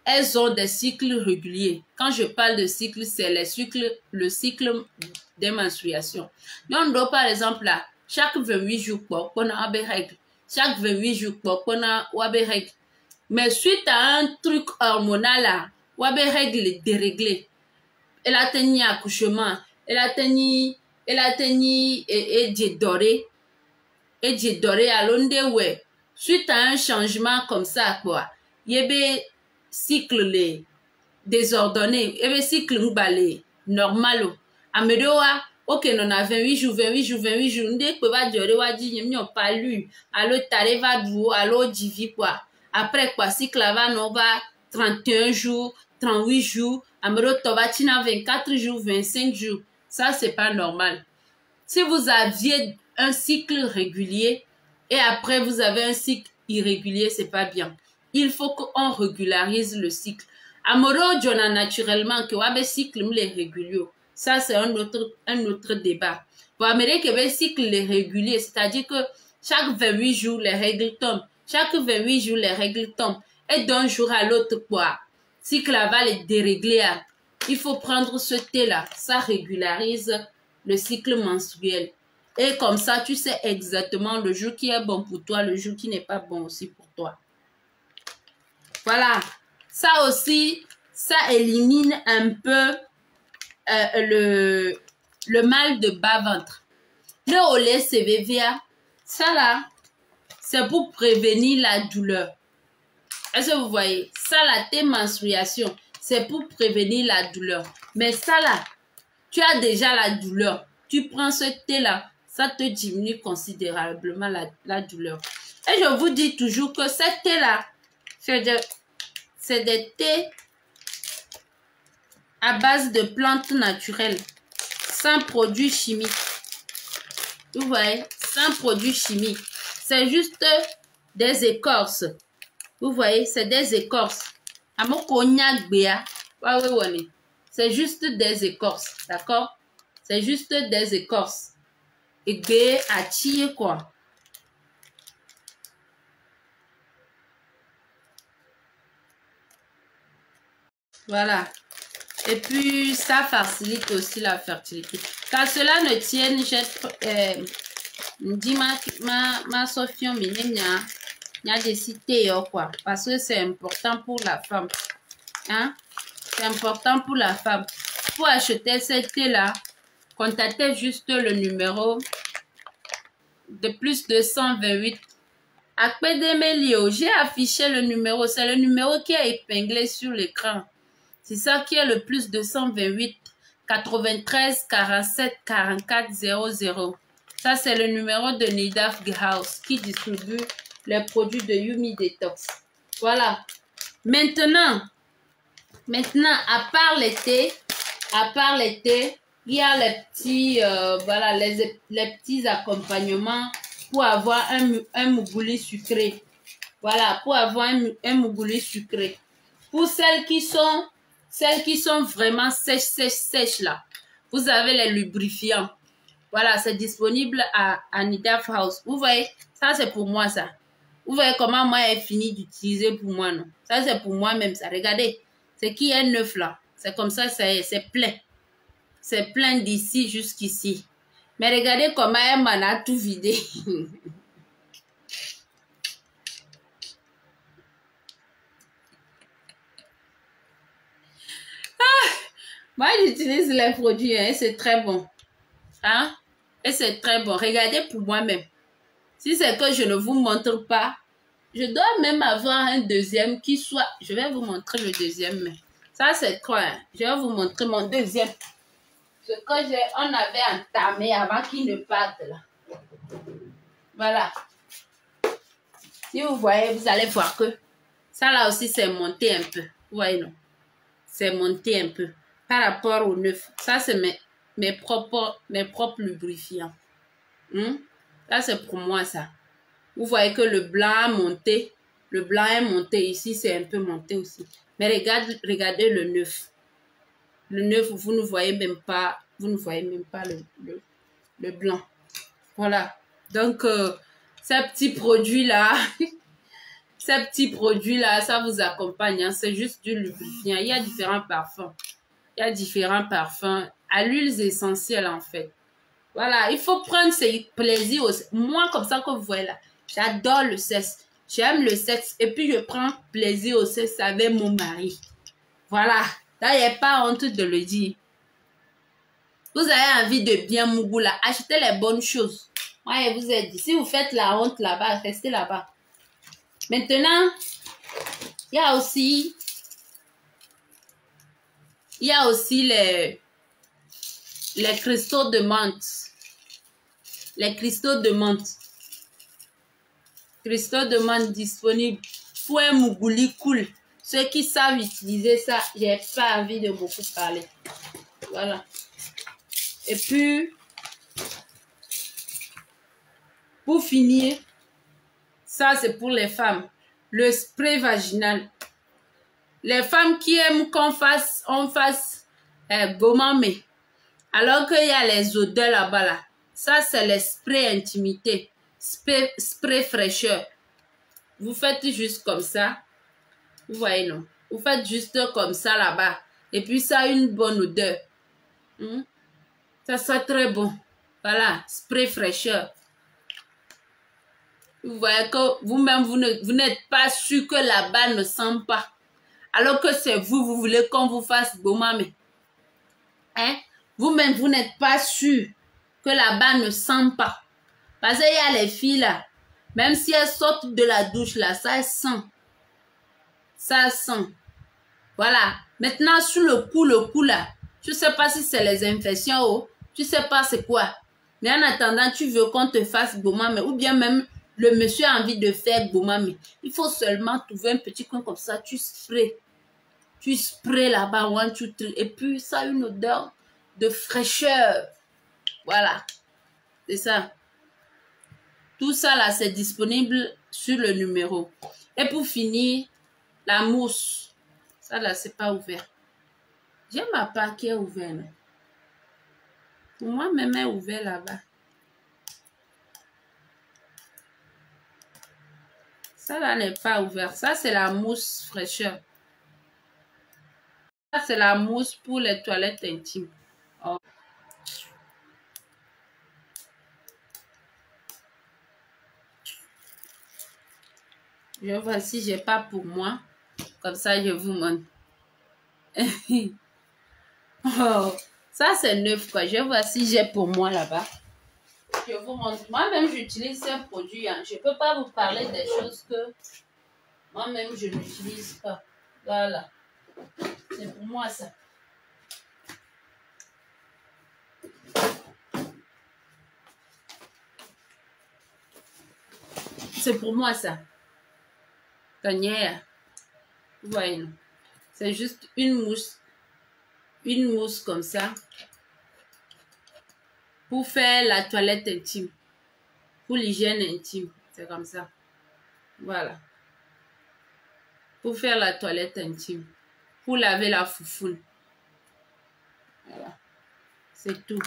elles ont des cycles réguliers. Quand je parle de cycle, c'est le cycle des menstruations. Donc, par exemple, là, chaque 28 jours, on a des règles. Chaque 28 jours, on a des règles. Mais suite à un truc hormonal, là, on a des règles déréglées. Elle a tenu accouchement. Elle a tenu et doré. Et doré à l'onde, ouais. Suite à un changement comme ça, quoi, il y avait cycle les désordonné, il y avait cycle balé normal. Amedoa, Ok, non, a 28 jours, 28 jours, 28 jours. Nous ne pas dire, nous n'avons pas lu. Alors, tu vas d'où, alors, divi quoi. Après, quoi, si clava, non, va 31 jours, 38 jours. Amero, tu vas 24 jours, 25 jours. Ça, c'est pas normal. Si vous aviez un cycle régulier et après vous avez un cycle irrégulier, c'est pas bien. Il faut qu'on régularise le cycle. Amoro, j'en a naturellement que wabe cycle les régulier. Ça, c'est un autre débat. Pour Amérique, le cycle est régulier, c'est-à-dire que chaque 28 jours, les règles tombent. Chaque 28 jours, les règles tombent. Et d'un jour à l'autre, quoi. Cycle aval est déréglé. Il faut prendre ce thé-là. Ça régularise le cycle menstruel. Et comme ça, tu sais exactement le jour qui est bon pour toi, le jour qui n'est pas bon aussi pour toi. Voilà. Ça aussi, ça élimine un peu le mal de bas-ventre. Le olé CVVA, ça là, c'est pour prévenir la douleur. Est-ce que vous voyez? Ça là, tes menstruations, c'est pour prévenir la douleur. Mais ça là, tu as déjà la douleur. Tu prends ce thé-là, ça te diminue considérablement la douleur. Et je vous dis toujours que ce thé-là, c'est des thés à base de plantes naturelles, sans produits chimiques. Vous voyez, sans produits chimiques. C'est juste des écorces. Vous voyez, c'est des écorces. C'est juste des écorces, d'accord? C'est juste des écorces. Et bé à tirer quoi. Voilà. Et puis, ça facilite aussi la fertilité. Car cela ne tienne, dit ma Sophie, il y a des cités, quoi. Parce que c'est important pour la femme. Hein? C'est important pour la femme. Pour acheter cette thé-là, contactez juste le numéro de plus 228. À Pédémélio, j'ai affiché le numéro. C'est le numéro qui est épinglé sur l'écran. C'est ça qui est le plus 228 93 47 44 00. Ça, c'est le numéro de Nidaf House qui distribue les produits de Yumi Detox. Voilà. Maintenant, à part l'été, il y a les petits, voilà, les petits accompagnements pour avoir un mougouli sucré. Voilà, pour avoir un mougouli sucré. Pour celles qui sont vraiment sèches là, vous avez les lubrifiants. Voilà, c'est disponible à Nidaf House. Vous voyez, ça c'est pour moi ça. Vous voyez comment moi j'ai fini d'utiliser pour moi, non? Ça c'est pour moi-même ça. Regardez, c'est qui est neuf là. C'est comme ça, c'est plein. C'est plein d'ici jusqu'ici. Mais regardez comment elle m'en a tout vidé. Moi, j'utilise les produits, hein, et c'est très bon. Hein? Et c'est très bon. Regardez pour moi-même. Si c'est que je ne vous montre pas, je dois même avoir un deuxième qui soit... Je vais vous montrer le deuxième. Ça, c'est quoi? Hein? Je vais vous montrer mon deuxième. Ce que on avait entamé avant qu'il ne parte là. Voilà. Si vous voyez, vous allez voir que ça là aussi, c'est monté un peu. Vous voyez, non? C'est monté un peu. Par rapport au neuf. Ça, c'est mes propres lubrifiants. Ça, c'est pour moi, ça. Vous voyez que le blanc a monté. Le blanc est monté. Ici, c'est un peu monté aussi. Mais regardez le neuf. Le neuf, vous ne voyez même pas, le blanc. Voilà. Donc, ces petits produits-là, ça vous accompagne. Hein. C'est juste du lubrifiant. Il y a différents parfums. À l'huile essentielle, en fait. Voilà, il faut prendre ses plaisirs aussi. Moi, comme ça que vous voyez là, j'adore le sexe. J'aime le sexe. Et puis, je prends plaisir au sexe avec mon mari. Voilà. Là, il n'y a pas honte de le dire. Vous avez envie de bien mougou là. Achetez les bonnes choses. Moi, je vous ai dit, si vous faites la honte là-bas, restez là-bas. Maintenant, il y a aussi les cristaux de menthe. Les cristaux de menthe. Cristaux de menthe disponibles. Fouet Mougouli cool. Ceux qui savent utiliser ça, j'ai pas envie de beaucoup parler. Voilà. Et puis, pour finir, ça c'est pour les femmes. Le spray vaginal. Les femmes qui aiment qu'on fasse, gommame. Alors qu'il y a les odeurs là-bas là. Ça c'est le spray intimité. Spray fraîcheur. Vous faites juste comme ça. Vous voyez non? Vous faites juste comme ça là-bas. Et puis ça a une bonne odeur. Ça sent très bon. Voilà, spray fraîcheur. Vous voyez que vous-même, vous n'êtes pas sûr que là-bas ne sent pas. Alors que c'est vous, vous voulez qu'on vous fasse gommame. Hein? Vous-même, vous n'êtes pas sûr que là-bas ne sent pas. Parce qu'il y a les filles là. Même si elles sortent de la douche là, ça sent. Ça sent. Voilà. Maintenant, sur le cou là. Je ne sais pas si c'est les infections ou tu sais pas c'est quoi. Mais en attendant, tu veux qu'on te fasse gommame ou bien même le monsieur a envie de faire gommame. Il faut seulement trouver un petit coin comme ça, tu sprays. Tu sprays là-bas, one, two, three, et puis ça a une odeur de fraîcheur. Voilà. C'est ça. Tout ça là, c'est disponible sur le numéro. Et pour finir, la mousse. Ça là, c'est pas ouvert. J'ai ma part qui est ouverte. Pour moi, même est ouvert là-bas. Ça là n'est pas ouvert. Ça, c'est la mousse fraîcheur. Ça, c'est la mousse pour les toilettes intimes. Oh. Je vois si j'ai pas pour moi. Comme ça, je vous montre. Oh, ça, c'est neuf, quoi. Je vois si j'ai pour moi là-bas. Je vous montre. Moi-même, j'utilise ces produits. Hein. Je ne peux pas vous parler des choses que moi-même, je n'utilise pas. Voilà. C'est pour moi, ça. C'est pour moi, ça. Tanière. Vous voyez, non? C'est juste une mousse. Une mousse comme ça. Pour faire la toilette intime. Pour l'hygiène intime. C'est comme ça. Voilà. Pour faire la toilette intime. Pour laver la foufoune. Voilà. C'est tout.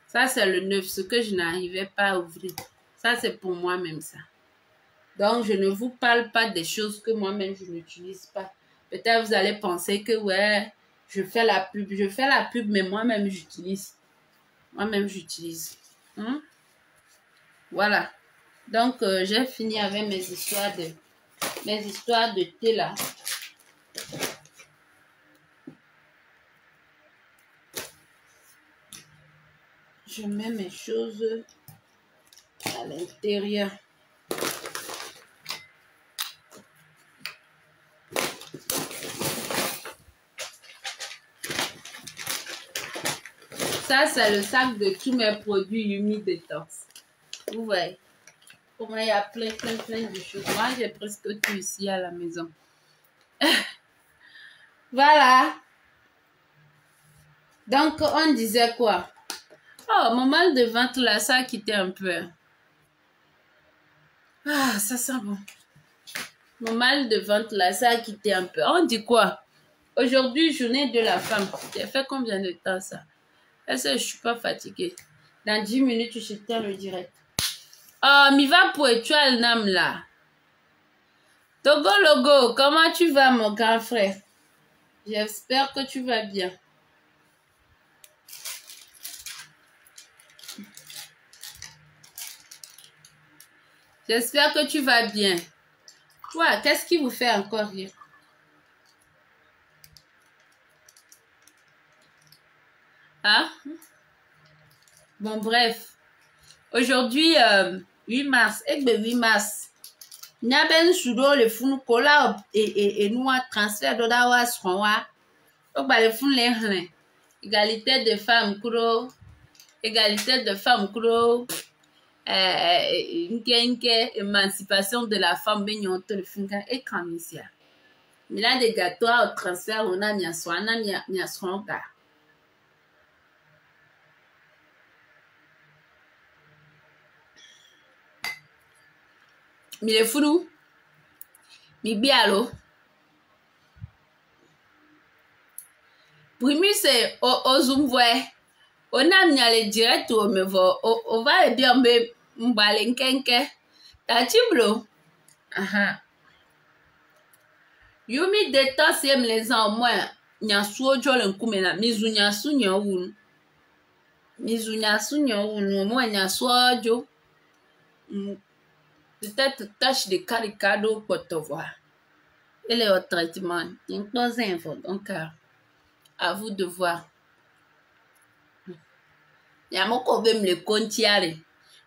Ça, c'est le neuf. Ce que je n'arrivais pas à ouvrir. Ça, c'est pour moi-même, ça. Donc, je ne vous parle pas des choses que moi-même, je n'utilise pas. Peut-être vous allez penser que, ouais, je fais la pub. Je fais la pub, mais moi-même, j'utilise. Moi-même, j'utilise. Voilà. Donc, j'ai fini avec mes histoires de thé, là. Je mets mes choses à l'intérieur. Ça, c'est le sac de tous mes produits humides détox. Vous voyez. Pour moi, il y a plein de choses. Moi, j'ai presque tout ici à la maison. Voilà. Donc, on disait quoi? Oh, mon mal de ventre, là, ça a quitté un peu. Ah, ça sent bon. Mon mal de ventre, là, ça a quitté un peu. On dit quoi? Aujourd'hui, journée de la femme. J'ai fait combien de temps, ça? Est-ce que je ne suis pas fatiguée? Dans 10 minutes, je tiens le direct. Oh, mi va pour étoile nam là. Togo Logo, comment tu vas, mon grand frère? J'espère que tu vas bien. J'espère que tu vas bien. Toi, qu'est-ce qui vous fait encore rire? Ah? Bon, bref. Aujourd'hui, 8 mars. Et bien 8 mars. Il y a ben sudo le funu kola et nous transfert de dawa sronwa. Au bas les fous les reins. Égalité de femmes, kuro. Égalité de femmes, kuro. Émancipation de la femme, ben yon te le finga et kamisia. Il a des gâteaux au transfert, on a mis à soi, on a mis à soi, mi le furu, mi bialo. Primus au zoom voie. On a mis à le direct au me vo. On va le bien me mbalenkenke. Ta chiblo. Aha. Yumi deta siem les en moins. Nyasuo jolon kumena. Mizu nyasu nyawun. Mizu nyasu nyawun. Moi nyasuo jo. Peut-être tâche de caricado pour te voir. Et le traitement. Il y a trois infos. Donc, à vous de voir. Yamoko bem le kontiare.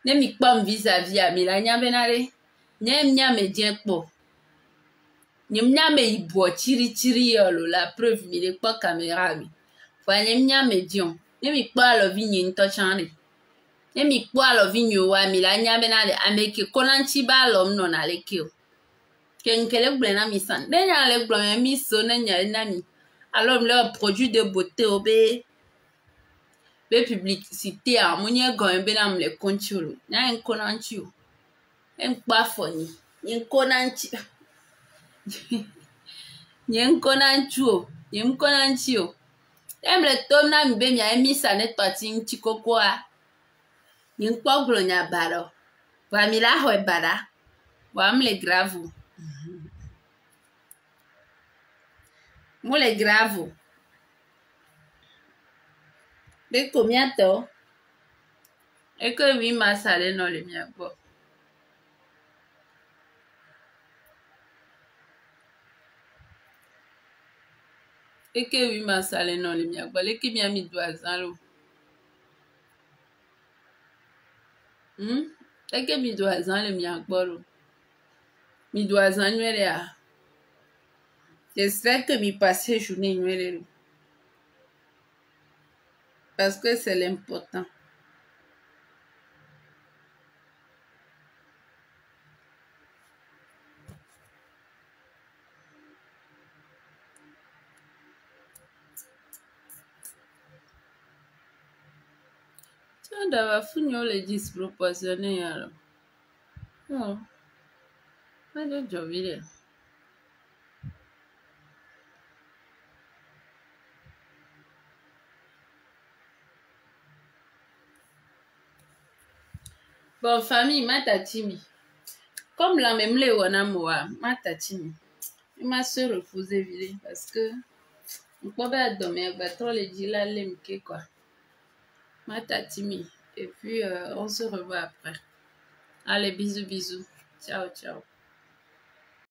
Ne mi kpam vis-à-vis à mi la benare. Ne me dien po. Me ibo chiri yolo. La preuve mi le pas caméra mi. Fa me dion. Ne mi kpa lo vi nyin to chane. Ne mi kpa lo vi nyo wa mi la benare. Ameke konanchi ba lo mno na le kio. Kenkele blena mi san. Ne nya le blena mi so ne nya na mi. Alors le produit de beauté obé. Be publicité a munye goen be na mle konchulu na en konanchi o en pa foni en konanchi en konanchi o em le tom na mi be mi a mi sa ne pati nchi koko a en pa glo nya baro wa mi la ho e bara wa mle grave mo le grave de combien temps et que oui ma salé non le mien bon. Et que oui ma salé non le mien bon les qui bien mi doazan lo et que mi doazan le mien bon mi doazan nuele a j'espère que mi passé journée nuele parce que c'est l'important. Tiens, d'avoir fini le disproportionné alors. Non, pas de job. Bon, famille, ma tatimi. Comme la même les wanamoa, ma tatimi. Il m'a se refusé vile parce que on peut pas dormir, bah trop les dit là lemke quoi. Ma tatimi. Et puis on se revoit après. Allez, bisous. Ciao.